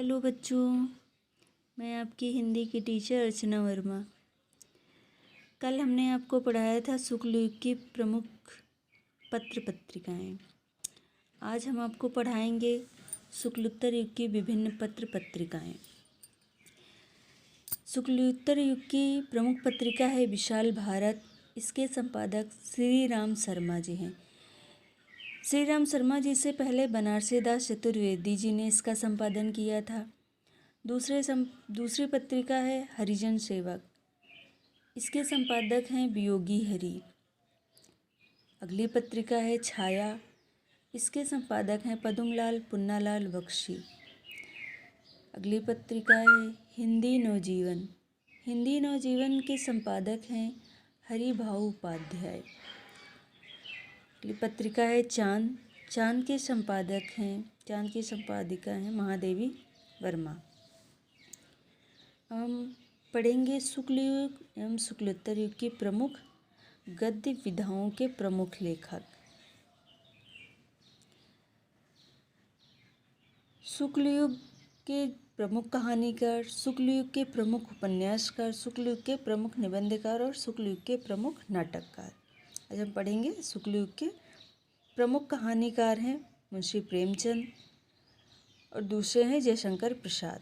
Hello बच्चों, मैं आपकी हिंदी की टीचर अर्चना वर्मा। कल हमने आपको पढ़ाया था शुक्ल युग की प्रमुख पत्र पत्रिकाएं। आज हम आपको पढ़ाएंगे शुक्लोत्तर युग की विभिन्न पत्र पत्रिकाएं। शुक्लोत्तर युग की प्रमुख पत्रिका है विशाल भारत। इसके संपादक श्री राम शर्मा जी हैं। श्री राम शर्मा जी से पहले बनारसी दास चतुर्वेदी जी ने इसका संपादन किया था। दूसरी पत्रिका है हरिजन सेवक। इसके संपादक हैं वियोगी हरि। अगली पत्रिका है छाया। इसके संपादक हैं पद्मलाल पुन्नालाल बख्शी। अगली पत्रिका है हिंदी नवजीवन। हिंदी नवजीवन के संपादक हैं हरिभाऊ उपाध्याय। अगली पत्रिका है चांद। चांद की संपादिका हैं महादेवी वर्मा। हम पढ़ेंगे शुक्ल युग एवं शुक्लोत्तर युग की प्रमुख गद्य विधाओं के प्रमुख लेखक। शुक्ल युग के प्रमुख कहानीकार, शुक्ल युग के प्रमुख उपन्यासकार, शुक्ल युग के प्रमुख निबंधकार और शुक्ल युग के प्रमुख नाटककार। आज हम पढ़ेंगे शुक्ल युग के प्रमुख कहानीकार हैं मुंशी प्रेमचंद और दूसरे हैं जयशंकर प्रसाद।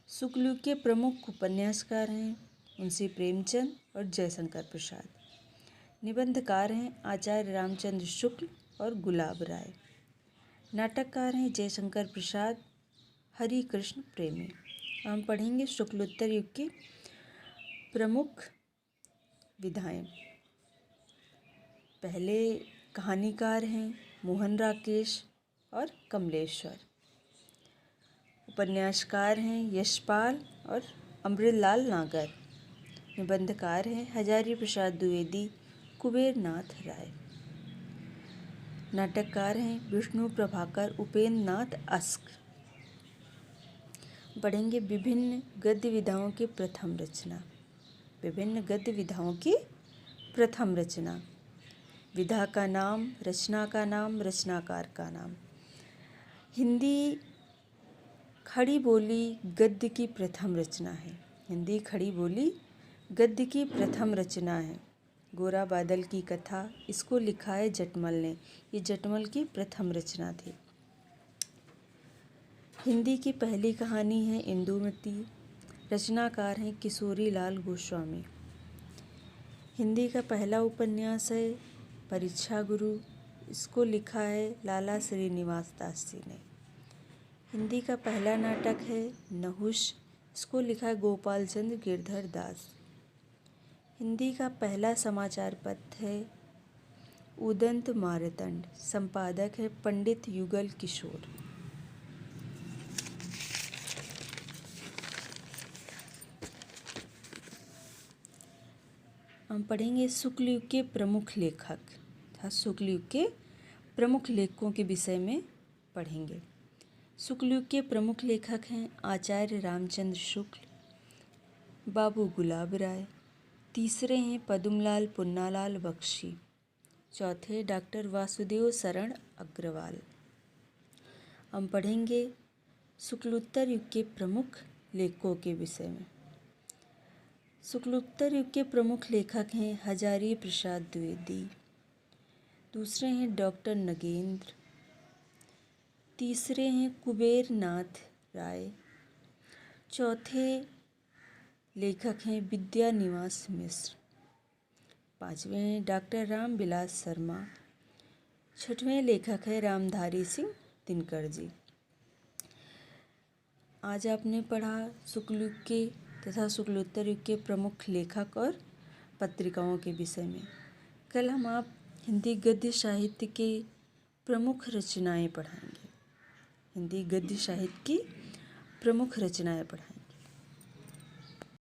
शुक्ल युग के प्रमुख उपन्यासकार हैं मुंशी प्रेमचंद और जयशंकर प्रसाद। निबंधकार हैं आचार्य रामचंद्र शुक्ल और गुलाब राय। नाटककार हैं जयशंकर प्रसाद, हरि कृष्ण प्रेमी। हम पढ़ेंगे शुक्लोत्तर युग की प्रमुख विधाएं। पहले कहानीकार हैं मोहन राकेश और कमलेश्वर। उपन्यासकार हैं यशपाल और अमृतलाल नागर। निबंधकार हैं हजारी प्रसाद द्विवेदी, कुबेर नाथ राय। नाटककार हैं विष्णु प्रभाकर, उपेंद्र नाथ अस्क। पढ़ेंगे विभिन्न गद्य विधाओं की प्रथम रचना। विभिन्न गद्य विधाओं की प्रथम रचना। विधा का नाम, रचना का नाम, रचनाकार का नाम। हिंदी खड़ी बोली गद्य की प्रथम रचना है। हिंदी खड़ी बोली गद्य की प्रथम रचना है। गोरा बादल की कथा, इसको लिखा है जटमल ने। ये जटमल की प्रथम रचना थी। हिंदी की पहली कहानी है इंदुमती। रचनाकार हैं किशोरी लाल गोस्वामी। हिंदी का पहला उपन्यास है परीक्षा गुरु। इसको लिखा है लाला श्रीनिवास दास जी ने। हिंदी का पहला नाटक है नहुष। इसको लिखा है गोपाल चंद्र गिरधर दास। हिंदी का पहला समाचार पत्र है उदंत मारतंड। संपादक है पंडित युगल किशोर। हम पढ़ेंगे शुक्ल युग के प्रमुख लेखक तथा शुक्ल युग के प्रमुख लेखकों के विषय में पढ़ेंगे। शुक्ल युग के प्रमुख लेखक हैं आचार्य रामचंद्र शुक्ल, बाबू गुलाब राय। तीसरे हैं पद्मलाल पुन्नालाल बख्शी। चौथे डॉक्टर वासुदेव शरण अग्रवाल। हम पढ़ेंगे शुक्लोत्तर युग के प्रमुख लेखकों के विषय में। शुक्लोत्तर युग के प्रमुख लेखक हैं हजारी प्रसाद द्विवेदी। दूसरे हैं डॉक्टर नगेंद्र। तीसरे हैं कुबेर नाथ राय। चौथे लेखक हैं विद्या निवास मिश्र। पांचवें हैं डॉक्टर राम विलास शर्मा। छठवें लेखक है रामधारी सिंह दिनकर जी। आज आपने पढ़ा शुक्ल युग के तथा शुक्लोत्तर युग के प्रमुख लेखक और पत्रिकाओं के विषय में। कल हम आप हिंदी गद्य साहित्य के प्रमुख रचनाएं पढ़ाएंगे। हिंदी गद्य साहित्य की प्रमुख रचनाएं पढ़ाएंगे।